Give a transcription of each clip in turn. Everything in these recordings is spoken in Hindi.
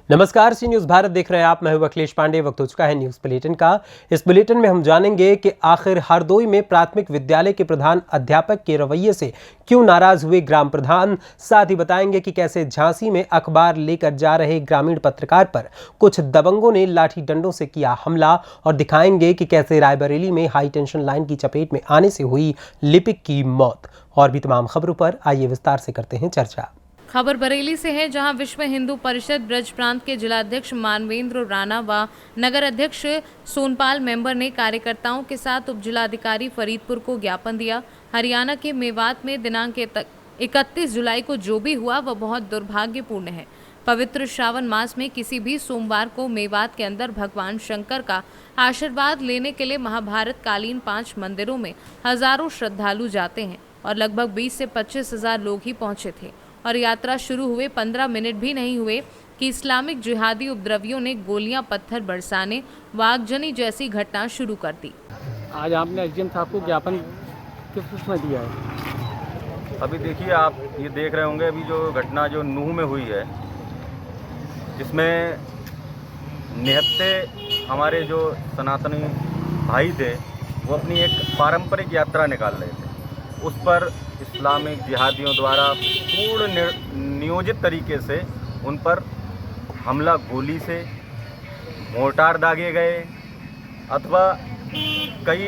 नमस्कार, सी न्यूज़ भारत देख रहे हैं आप। मैं हूं अखिलेश पांडे। वक्त हो चुका है न्यूज़ बुलेटिन का। इस बुलेटिन में हम जानेंगे कि आखिर हरदोई में प्राथमिक विद्यालय के प्रधान अध्यापक के रवैये से क्यों नाराज हुए ग्राम प्रधान। साथ ही बताएंगे कि कैसे झांसी में अखबार लेकर जा रहे ग्रामीण पत्रकार पर कुछ दबंगों ने लाठी डंडों से किया हमला, और दिखाएंगे कि कैसे रायबरेली में हाई टेंशन लाइन की चपेट में आने से हुई लिपिक की मौत। और भी तमाम खबरों पर आइए विस्तार से करते हैं चर्चा। खबर बरेली से है, जहां विश्व हिंदू परिषद ब्रज प्रांत के जिलाध्यक्ष मानवेंद्र राणा व नगर अध्यक्ष सोनपाल मेंबर ने कार्यकर्ताओं के साथ उप जिलाधिकारी फरीदपुर को ज्ञापन दिया। हरियाणा के मेवात में दिनांक 31 जुलाई को जो भी हुआ वह बहुत दुर्भाग्यपूर्ण है। पवित्र श्रावण मास में किसी भी सोमवार को मेवात के अंदर भगवान शंकर का आशीर्वाद लेने के लिए महाभारत कालीन 5 मंदिरों में हजारों श्रद्धालु जाते हैं और लगभग 20 से 25 हजार लोग ही पहुंचे थे। और यात्रा शुरू हुए 15 मिनट भी नहीं हुए कि इस्लामिक जिहादी उपद्रवियों ने गोलियां पत्थर बरसाने व आगजनी जैसी घटना शुरू कर दी। आज आपने एसडीएम साहब को ज्ञापन किस उसमें दिया है? अभी देखिए, आप ये देख रहे होंगे अभी जो घटना जो नूह में हुई है, जिसमें निहत्ते हमारे जो सनातनी भाई थे वो अपनी एक पारंपरिक यात्रा निकाल रहे थे। उस पर इस्लामिक जिहादियों द्वारा पूर्ण नियोजित तरीके से उन पर हमला, गोली से मोर्टार दागे गए अथवा कई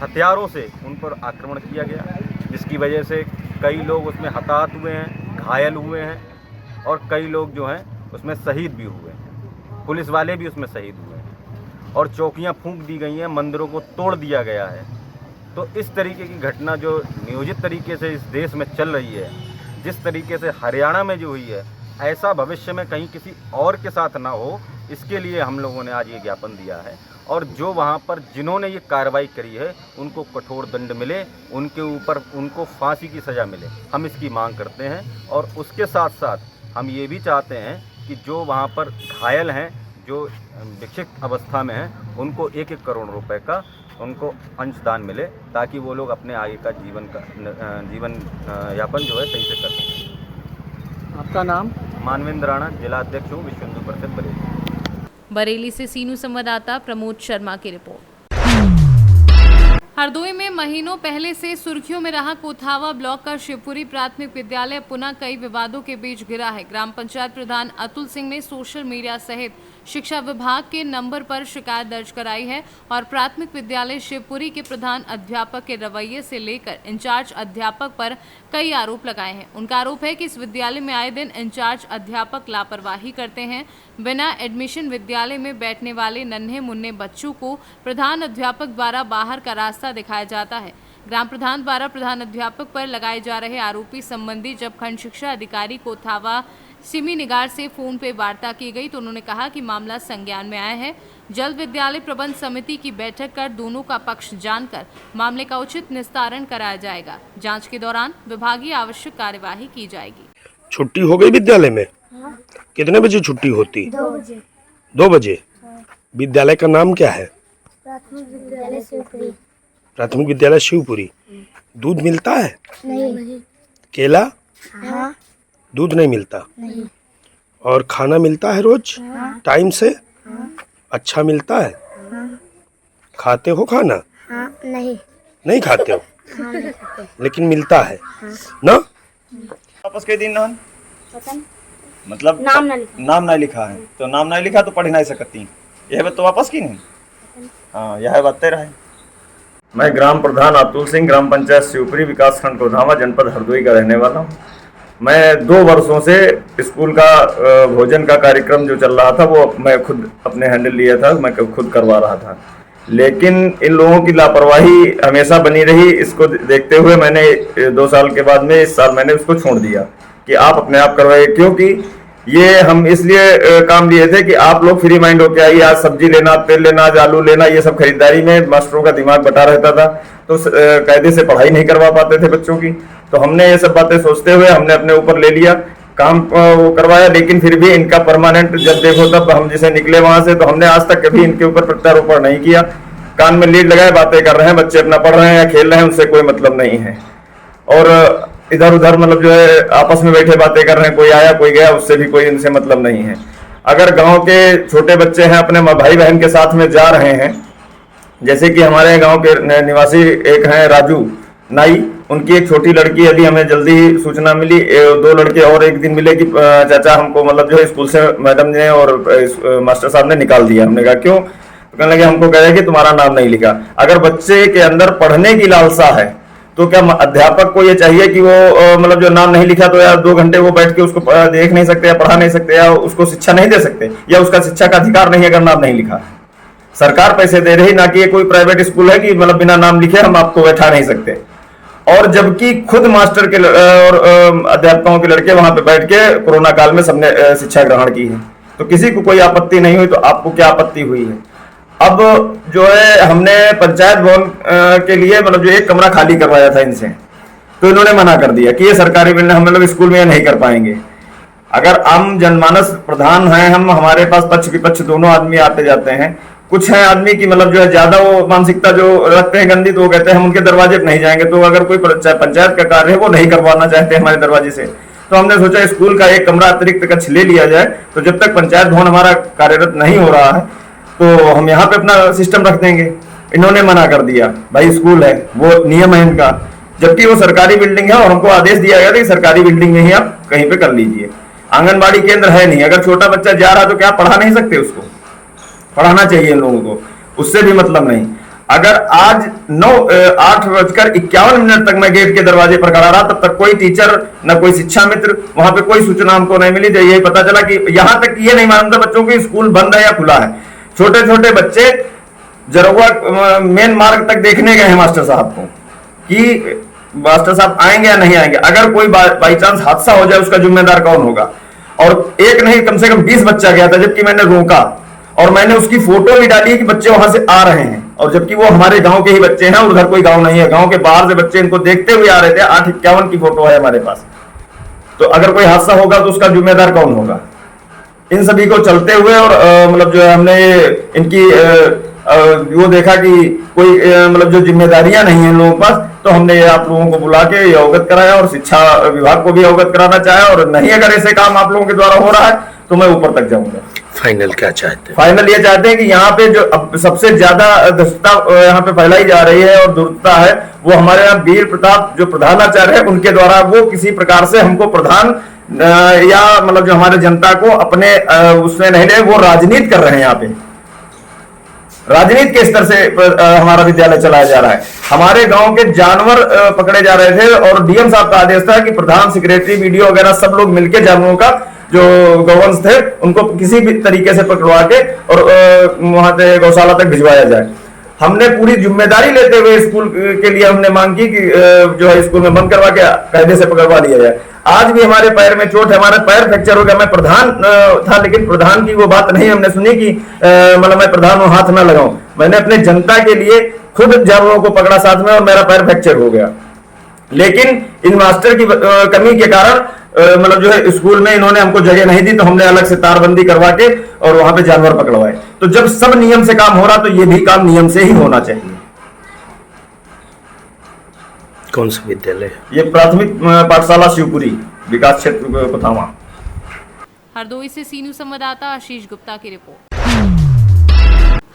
हथियारों से उन पर आक्रमण किया गया, जिसकी वजह से कई लोग उसमें हताहत हुए हैं, घायल हुए हैं और कई लोग जो हैं उसमें शहीद भी हुए हैं। पुलिस वाले भी उसमें शहीद हुए हैं और चौकियां फूंक दी गई हैं, मंदिरों को तोड़ दिया गया है। तो इस तरीके की घटना जो नियोजित तरीके से इस देश में चल रही है, जिस तरीके से हरियाणा में जो हुई है, ऐसा भविष्य में कहीं किसी और के साथ ना हो, इसके लिए हम लोगों ने आज ये ज्ञापन दिया है। और जो वहाँ पर जिन्होंने ये कार्रवाई करी है उनको कठोर दंड मिले, उनके ऊपर उनको फांसी की सज़ा मिले, हम इसकी मांग करते हैं। और उसके साथ साथ हम ये भी चाहते हैं कि जो वहाँ पर घायल हैं, जो विक्षिप्त अवस्था में हैं, उनको 1-1 करोड़ रुपए का उनको अंशदान मिले, ताकि वो लोग अपने आगे का जीवन यापन जो है सही से कर सकें। आपका नाम? मानवेंद्र राणा, जिलाध्यक्ष हूँ, विश्व हिंदू परिषद बरेली। बरेली से सीनू संवाददाता प्रमोद शर्मा की रिपोर्ट। हरदोई में महीनों पहले से सुर्खियों में रहा कोथावा ब्लॉक का शिवपुरी प्राथमिक विद्यालय पुनः कई विवादों के बीच गिरा है। ग्राम पंचायत प्रधान अतुल सिंह ने सोशल मीडिया सहित शिक्षा विभाग के नंबर पर शिकायत दर्ज कराई है और प्राथमिक विद्यालय शिवपुरी के प्रधान अध्यापक के रवैये से लेकर इंचार्ज अध्यापक पर कई आरोप लगाए हैं। उनका आरोप है कि इस विद्यालय में आए दिन इंचार्ज अध्यापक लापरवाही करते हैं। बिना एडमिशन विद्यालय में बैठने वाले नन्हे मुन्ने बच्चों को प्रधान अध्यापक द्वारा बाहर का रास्ता दिखाया जाता है। ग्राम प्रधान द्वारा प्रधान अध्यापक पर लगाए जा रहे आरोपी संबंधी जब खंड शिक्षा अधिकारी कोथावा सिमी निगार से फोन पे वार्ता की गई तो उन्होंने कहा कि मामला संज्ञान में आया है। जल्द विद्यालय प्रबंध समिति की बैठक कर दोनों का पक्ष जानकर मामले का उचित निस्तारण कराया जाएगा। जांच के दौरान विभागीय आवश्यक कार्यवाही की जाएगी। छुट्टी हो गई विद्यालय में? हाँ। कितने बजे छुट्टी होती? 2 बजे। 2 बजे? हाँ। विद्यालय का नाम क्या है? प्राथमिक विद्यालय शिवपुरी। प्राथमिक विद्यालय शिवपुरी। दूध मिलता है? नहीं। केला? हाँ। दूध नहीं मिलता? नहीं। और खाना मिलता है रोज? हाँ। टाइम से? हाँ। अच्छा मिलता है? हाँ। खाते हो खाना? हाँ। नहीं। नहीं खाते हो? हाँ, नहीं खाते। लेकिन मिलता है? हाँ। ना? वापस कई दिन नाम पता नहीं। मतलब नाम ना लिखा है तो नाम नहीं लिखा तो पढ़ नहीं सकती, यह बात तो वापस की नहीं। हाँ, यह बात तेरा है। मैं ग्राम प्रधान अतुल सिंह, ग्राम पंचायत शिवपुरी, विकास खंड कोधावा, जनपद हरदोई का रहने वाला हूँ। मैं 2 वर्षों से स्कूल का भोजन का कार्यक्रम जो चल रहा था वो मैं खुद अपने हैंडल लिया था, मैं खुद करवा रहा था। लेकिन इन लोगों की लापरवाही हमेशा बनी रही। इसको देखते हुए मैंने 2 साल के बाद में इस साल मैंने उसको छोड़ दिया कि आप अपने आप करवाइए, क्योंकि ये हम इसलिए काम लिए थे कि आप लोग फ्री माइंड होके आइए। आज सब्जी लेना, तेल लेना, आज आलू लेना, ये सब खरीदारी में मास्टरों का दिमाग बटा रहता था, तो कायदे से पढ़ाई नहीं करवा पाते थे बच्चों की। तो हमने ये सब बातें सोचते हुए हमने अपने ऊपर ले लिया, काम वो करवाया। लेकिन फिर भी इनका परमानेंट जब देखो तब हम जैसे निकले वहां से, तो हमने आज तक कभी इनके ऊपर प्रत्यारोपण नहीं किया। कान में लीड लगाए बातें कर रहे हैं, बच्चे अपना पढ़ रहे हैं या खेल रहे हैं, उनसे कोई मतलब नहीं है। और इधर उधर मतलब जो है आपस में बैठे बातें कर रहे हैं, कोई आया कोई गया, उससे भी कोई इनसे मतलब नहीं है। अगर गांव के छोटे बच्चे हैं अपने भाई बहन के साथ में जा रहे हैं, जैसे कि हमारे गांव के निवासी एक हैं राजू नाई, उनकी एक छोटी लड़की, अभी हमें जल्दी ही सूचना मिली, 2 लड़के और एक दिन मिले कि चाचा हमको मतलब जो है स्कूल से मैडम ने और मास्टर साहब ने निकाल दिया। हमने कहा क्यों? तो कहने लगे हमको कह रहे कि तुम्हारा नाम नहीं लिखा। अगर बच्चे के अंदर पढ़ने की लालसा है तो क्या अध्यापक को ये चाहिए कि वो मतलब जो नाम नहीं लिखा तो यार 2 घंटे वो बैठ के उसको देख नहीं सकते या पढ़ा नहीं सकते या उसको शिक्षा नहीं दे सकते, या उसका शिक्षा का अधिकार नहीं अगर नाम नहीं लिखा? सरकार पैसे दे रही, ना कि ये कोई प्राइवेट स्कूल है कि मतलब बिना नाम लिखे हम आपको बैठा नहीं सकते। और जबकि खुद मास्टर के और अध्यापकों के लड़के वहां पे बैठ के कोरोना काल में सबने शिक्षा ग्रहण की है, तो किसी को कोई आपत्ति नहीं हुई, तो आपको क्या आपत्ति हुई है? अब जो है हमने पंचायत भवन के लिए मतलब जो एक कमरा खाली करवाया था इनसे, तो इन्होंने मना कर दिया कि ये सरकारी बिल्डिंग हम लोग स्कूल में नहीं कर पाएंगे। अगर आम जनमानस प्रधान हैं हम, हमारे पास पक्ष विपक्ष दोनों आदमी आते जाते हैं। कुछ हैं आदमी की मतलब जो है ज्यादा वो मानसिकता जो रखते हैं गंदी, तो वो कहते हैं हम उनके दरवाजे पर नहीं जाएंगे। तो अगर कोई पंचायत का कार्य है वो नहीं करवाना चाहते हमारे दरवाजे से, तो हमने सोचा स्कूल का एक कमरा अतिरिक्त कक्ष ले लिया जाए, तो जब तक पंचायत भवन हमारा कार्यरत नहीं हो रहा है तो हम यहाँ पे अपना सिस्टम रख देंगे। इन्होंने मना कर दिया, भाई स्कूल है वो नियम है इनका, जबकि वो सरकारी बिल्डिंग है और हमको आदेश दिया गया था कि सरकारी बिल्डिंग में ही आप कहीं पे कर लीजिए। आंगनबाड़ी केंद्र है नहीं, अगर छोटा बच्चा जा रहा तो क्या पढ़ा नहीं सकते? उसको पढ़ाना चाहिए इन लोगों को, उससे भी मतलब नहीं। अगर आज 8:51 तक मैं गेट के दरवाजे पर खड़ा रहा, तब तक कोई टीचर न कोई शिक्षा मित्र, वहां पे कोई सूचना हमको नहीं मिली। तो यही पता चला कि यहां तक ये नहीं मालूम था बच्चों की स्कूल बंद है या खुला है। छोटे छोटे बच्चे जरौआ मेन मार्ग तक देखने गए हैं मास्टर साहब को कि मास्टर साहब आएंगे या नहीं आएंगे। अगर कोई बाई चांस हादसा हो जाए उसका जिम्मेदार कौन होगा? और एक नहीं कम से कम 20 बच्चा गया था, जबकि मैंने रोका और मैंने उसकी फोटो भी डाली कि बच्चे वहां से आ रहे हैं, और जबकि वो हमारे गांव के ही बच्चे हैं और उधर कोई गांव नहीं है, गांव के बाहर से बच्चे इनको देखते हुए आ रहे थे। 8:51 की फोटो है हमारे पास। तो अगर कोई हादसा होगा तो उसका जिम्मेदार कौन होगा? इन सभी को चलते हुए और मतलब जो है हमने इनकी वो देखा कि कोई मतलब जो जिम्मेदारियां नहीं है इन लोगों के पास, तो हमने ये आप लोगों को बुला के ये अवगत कराया और शिक्षा विभाग को भी अवगत कराना चाहा। और नहीं अगर ऐसे काम आप लोगों के द्वारा हो रहा है तो मैं ऊपर तक जाऊंगा। फाइनल क्या चाहते हैं? फाइनल ये चाहते हैं कि यहाँ पे जो अब सबसे ज्यादा दृष्टता यहाँ पे फैलाई जा रही है और दुर्दता है, वो हमारे यहाँ वीर प्रताप जो प्रधानाचार्य है उनके द्वारा वो किसी प्रकार से हमको प्रधान या मतलब जो हमारे जनता को अपने उसमें नहीं ले, वो राजनीति कर रहे हैं। यहाँ पे राजनीति के स्तर से हमारा विद्यालय चलाया जा रहा है। हमारे गांव के जानवर पकड़े जा रहे थे और डीएम साहब का आदेश था कि प्रधान, सेक्रेटरी, वीडियो वगैरह सब लोग मिलकर जानवरों का जो गौवंश थे उनको किसी भी तरीके से पकड़वा के और वहां से गौशाला तक भिजवाया जाए। हमने पूरी जिम्मेदारी लेते हुए स्कूल के लिए हमने मांग की कि जो है स्कूल में बंद करवा के कायदे से पकड़वा लिया जाए। आज भी हमारे पैर में चोट है, हमारा पैर फ्रैक्चर हो गया। मैं प्रधान था लेकिन प्रधान की वो बात नहीं हमने सुनी कि मतलब मैं प्रधान हूं, हाथ ना लगाऊं। मैंने अपने जनता के लिए खुद जानवरों को पकड़ा साथ में और मेरा पैर फ्रैक्चर हो गया। लेकिन इन मास्टर की कमी के कारण मतलब जो है स्कूल में इन्होंने हमको जगह नहीं दी, तो हमने अलग से तारबंदी करवा के और वहां पे जानवर पकड़वाए। तो जब सब नियम से काम हो रहा तो ये भी काम नियम से ही होना चाहिए। कौन सा विद्यालय? ये प्राथमिक पाठशाला शिवपुरी, विकास क्षेत्र कोथावा। हरदोई से सीनू संवाददाता आशीष गुप्ता की रिपोर्ट।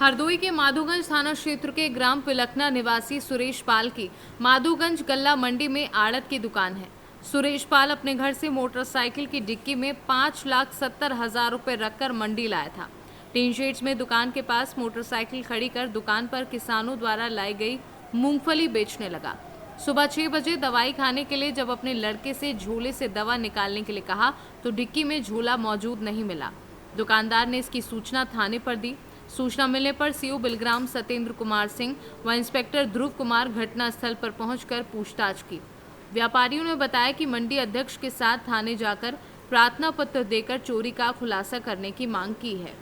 हरदोई के माधोगंज थाना क्षेत्र के ग्राम पिलखना निवासी सुरेश पाल की माधोगंज गल्ला मंडी में आड़त की दुकान है। सुरेश पाल अपने घर से मोटरसाइकिल की डिक्की में 5,70,000 रुपए रखकर मंडी लाया था। टीन शेड्स में दुकान के पास मोटरसाइकिल खड़ी कर दुकान पर किसानों द्वारा लाई गई मूंगफली बेचने लगा। सुबह 6 बजे दवाई खाने के लिए जब अपने लड़के से झोले से दवा निकालने के लिए कहा तो डिक्की में झोला मौजूद नहीं मिला। दुकानदार ने इसकी सूचना थाने पर दी। सूचना मिलने पर सीओ बिलग्राम सत्येंद्र कुमार सिंह व इंस्पेक्टर ध्रुव कुमार घटनास्थल पर पहुंचकर पूछताछ की। व्यापारियों ने बताया कि मंडी अध्यक्ष के साथ थाने जाकर प्रार्थना पत्र देकर चोरी का खुलासा करने की मांग की है।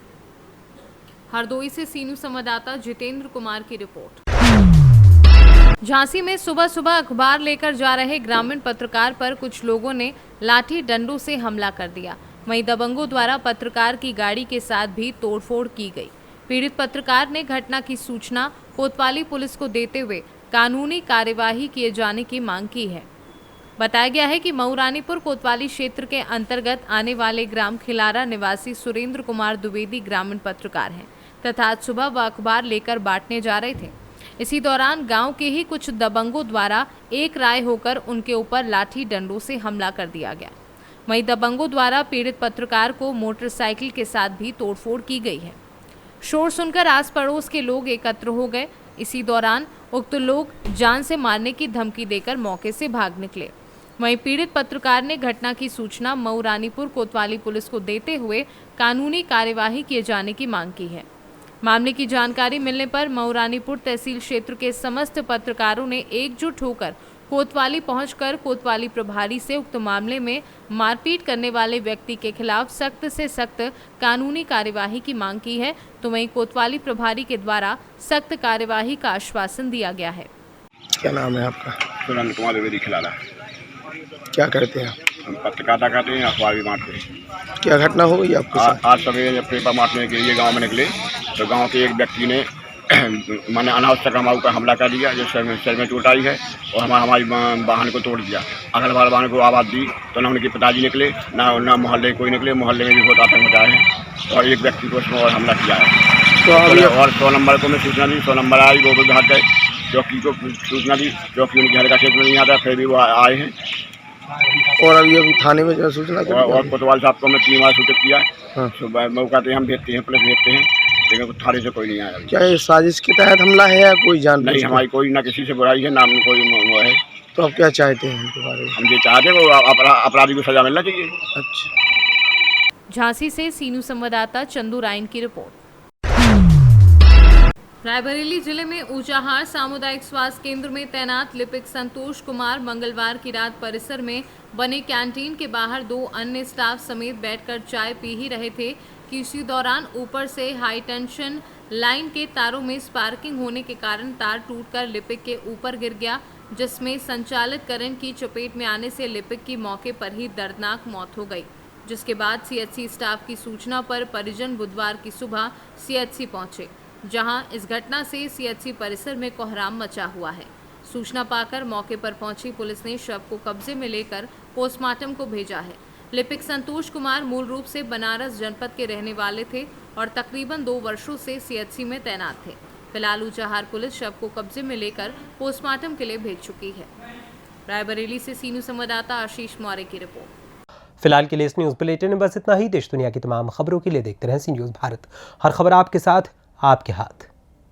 हरदोई से सीनू संवाददाता जितेंद्र कुमार की रिपोर्ट। झांसी में सुबह सुबह अखबार लेकर जा रहे ग्रामीण पत्रकार पर कुछ लोगों ने लाठी डंडों से हमला कर दिया। वहीं दबंगों द्वारा पत्रकार की गाड़ी के साथ भी तोड़फोड़ की गई। पीड़ित पत्रकार ने घटना की सूचना कोतवाली पुलिस को देते हुए कानूनी कार्यवाही किए जाने की मांग की है। बताया गया है कि मऊरानीपुर कोतवाली क्षेत्र के अंतर्गत आने वाले ग्राम खिलारा निवासी सुरेंद्र कुमार द्विवेदी ग्रामीण पत्रकार हैं तथा आज सुबह वह अखबार लेकर बांटने जा रहे थे। इसी दौरान गांव के ही कुछ दबंगों द्वारा एक राय होकर उनके ऊपर लाठी डंडों से हमला कर दिया गया। वहीं दबंगों द्वारा पीड़ित पत्रकार को मोटरसाइकिल के साथ भी तोड़फोड़ की गई है। शोर सुनकर आस पड़ोस के लोग एकत्र हो गए। इसी दौरान उक्त लोग जान से मारने की धमकी देकर मौके से भाग निकले। वहीं पीड़ित पत्रकार ने घटना की सूचना मऊरानीपुर कोतवाली पुलिस को देते हुए कानूनी कार्यवाही किए जाने की मांग की है। मामले की जानकारी मिलने पर मऊरानीपुर तहसील क्षेत्र के समस्त पत्रकारों ने एकजुट होकर कोतवाली पहुंचकर कोतवाली प्रभारी से उक्त मामले में मारपीट करने वाले व्यक्ति के खिलाफ सख्त से सख्त कानूनी कार्यवाही की मांग की है। तो वहीं कोतवाली प्रभारी के द्वारा सख्त कार्यवाही का आश्वासन दिया गया है। क्या नाम है आपका? सुरेंद्र कुमार द्विवेदी खिलारा। क्या करते हैं आप? हम पत्रकारिता करते हैं, अखबार भी बांटते हैं। क्या घटना हो गई आपके साथ? आज सवेरे जब पेपर बांटने के लिए गांव में निकले तो गांव के एक व्यक्ति ने मैंने अनावश्यक हमारे ऊपर हमला कर दिया, जो सिर में चोट आई है और हमारी वाहन को तोड़ दिया। अगल बगल वाहन को आवाज़ दी तो ना उनके पिताजी निकले, ना मोहल्ले कोई निकले। मोहल्ले में भी बहुत आतंक मचा है और एक व्यक्ति को उसमें और हमला किया है। तो अभी और 100 नंबर को मैं सूचना दी, 100 नंबर आई, वो भी भाग गए। चौकी को सूचना दी, चौकी उनके घर का क्षेत्र में नहीं आता, फिर भी वो आए हैं। और अभी थाने में जो सूचना कर और कोतवाल साहब को मैं 3 बार सूचित किया है। हाँ। सुबह मौका पे हम भेजते हैं, पुलिस भेजते हैं, लेकिन थाने से कोई नहीं आया अभी। क्या ये साजिश के तहत हमला है या कोई जान नहीं, हमारी कोई ना किसी से बुराई है, ना हम कोई वो है। तो आप क्या चाहते हैं इनके बारे में? हम ये चाहते हैं वो अपराधी को सजा मिलना चाहिए। अच्छा। झांसी से सीनू संवाददाता चंदू राइन की रिपोर्ट। रायबरेली जिले में ऊंचाहार सामुदायिक स्वास्थ्य केंद्र में तैनात लिपिक संतोष कुमार मंगलवार की रात परिसर में बने कैंटीन के बाहर 2 अन्य स्टाफ समेत बैठकर चाय पी ही रहे थे कि इसी दौरान ऊपर से हाई टेंशन लाइन के तारों में स्पार्किंग होने के कारण तार टूटकर लिपिक के ऊपर गिर गया, जिसमें संचालित करंट की चपेट में आने से लिपिक की मौके पर ही दर्दनाक मौत हो गई। जिसके बाद सीएचसी स्टाफ की सूचना पर परिजन बुधवार की सुबह सीएचसी पहुंचे, जहां इस घटना से सीएचसी परिसर में कोहराम मचा हुआ है। सूचना पाकर मौके पर पहुंची पुलिस ने शव को कब्जे में लेकर पोस्टमार्टम को भेजा है। लिपिक संतोष कुमार मूल रूप से बनारस जनपद के रहने वाले थे और तकरीबन 2 वर्षों से सीएचसी में तैनात थे। फिलहाल ऊंचाहार पुलिस शव को कब्जे में लेकर पोस्टमार्टम के लिए भेज चुकी है। रायबरेली से सीनू संवाददाता आशीष मौर्य की रिपोर्ट। फिलहाल के लिए इस न्यूज़ बुलेटिन में बस इतना ही। देश दुनिया की तमाम खबरों के लिए देखते रहें सी न्यूज़ भारत। हर खबर आपके साथ, आपके हाथ।